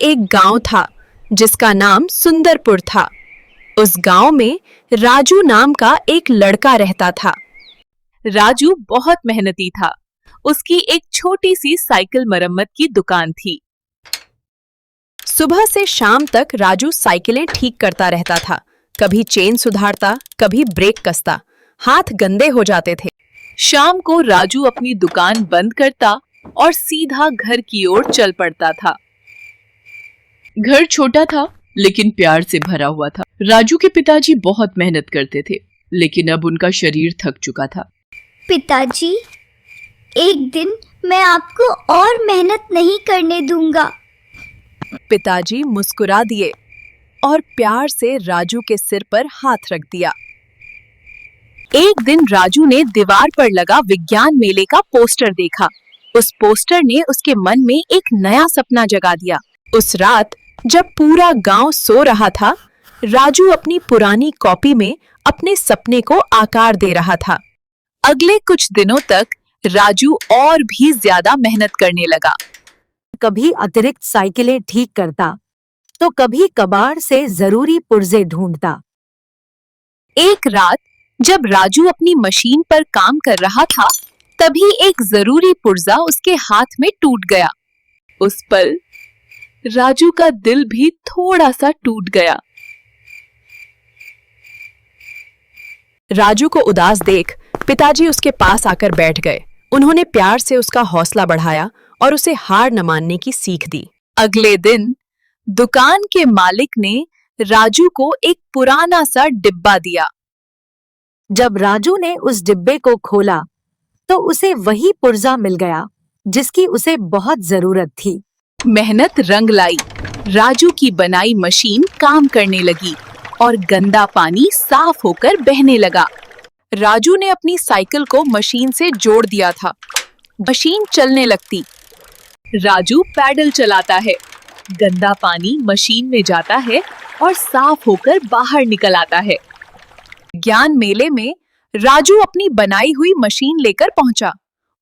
एक गांव था जिसका नाम सुंदरपुर था। उस गांव में राजू नाम का एक लड़का रहता था। राजू बहुत मेहनती था। उसकी एक छोटी सी साइकिल मरम्मत की दुकान थी। सुबह से शाम तक राजू साइकिलें ठीक करता रहता था। कभी चेन सुधारता, कभी ब्रेक कसता। हाथ गंदे हो जाते थे। शाम को राजू अपनी दुकान बंद करता और सीधा घर की ओर चल पड़ता था। घर छोटा था लेकिन प्यार से भरा हुआ था। राजू के पिताजी बहुत मेहनत करते थे, लेकिन अब उनका शरीर थक चुका था। पिताजी, एक दिन मैं आपको और मेहनत नहीं करने दूंगा। पिताजी मुस्कुरा दिए और प्यार से राजू के सिर पर हाथ रख दिया। एक दिन राजू ने दीवार पर लगा विज्ञान मेले का पोस्टर देखा। उस पोस्टर ने उसके मन में एक नया सपना जगा दिया। उस रात जब पूरा गांव सो रहा था, राजू अपनी पुरानी कॉपी में अपने सपने को आकार दे रहा था। अगले कुछ दिनों तक राजू और भी ज्यादा मेहनत करने लगा। कभी अतिरिक्त साइकिलें ठीक करता, तो कभी कबाड़ से जरूरी पुर्जे ढूंढता। एक रात जब राजू अपनी मशीन पर काम कर रहा था, तभी एक जरूरी पुर्जा उसके हाथ में टूट गया। उस पल राजू का दिल भी थोड़ा सा टूट गया। राजू को उदास देख पिताजी उसके पास आकर बैठ गए। उन्होंने प्यार से उसका हौसला बढ़ाया और उसे हार न मानने की सीख दी। अगले दिन दुकान के मालिक ने राजू को एक पुराना सा डिब्बा दिया। जब राजू ने उस डिब्बे को खोला, तो उसे वही पुर्जा मिल गया जिसकी उसे बहुत जरूरत थी। मेहनत रंग लाई। राजू की बनाई मशीन काम करने लगी और गंदा पानी साफ होकर बहने लगा। राजू ने अपनी साइकिल को मशीन से जोड़ दिया था। मशीन चलने लगती। राजू पैडल चलाता है, गंदा पानी मशीन में जाता है और साफ होकर बाहर निकल आता है। ज्ञान मेले में राजू अपनी बनाई हुई मशीन लेकर पहुंचा।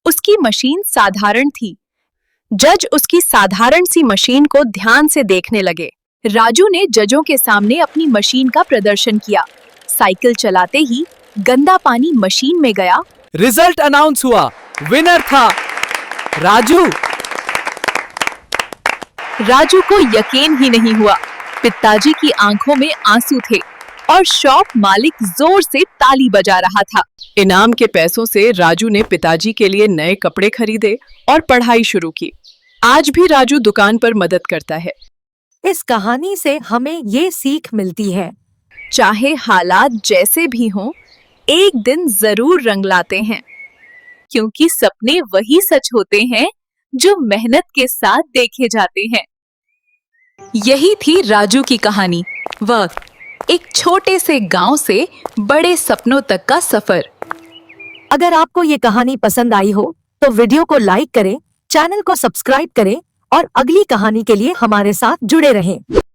उसकी मशीन साधारण थी। जज उसकी साधारण सी मशीन को ध्यान से देखने लगे। राजू ने जजों के सामने अपनी मशीन का प्रदर्शन किया। साइकिल चलाते ही गंदा पानी मशीन में गया। रिजल्ट अनाउंस हुआ। विनर था राजू। राजू को यकीन ही नहीं हुआ। पिताजी की आंखों में आंसू थे और शॉप मालिक जोर से ताली बजा रहा था। इनाम के पैसों से राजू ने पिताजी के लिए नए कपड़े खरीदे और पढ़ाई शुरू की। आज भी राजू दुकान पर मदद करता है। इस कहानी से हमें ये सीख मिलती है, चाहे हालात जैसे भी हों, एक दिन जरूर रंग लाते हैं, क्योंकि सपने वही सच होते हैं जो मेहनत के साथ देखे जाते हैं। यही थी राजू की कहानी। वह एक छोटे से गांव से बड़े सपनों तक का सफर। अगर आपको ये कहानी पसंद आई हो तो वीडियो को लाइक करें, चैनल को सब्सक्राइब करें और अगली कहानी के लिए हमारे साथ जुड़े रहें।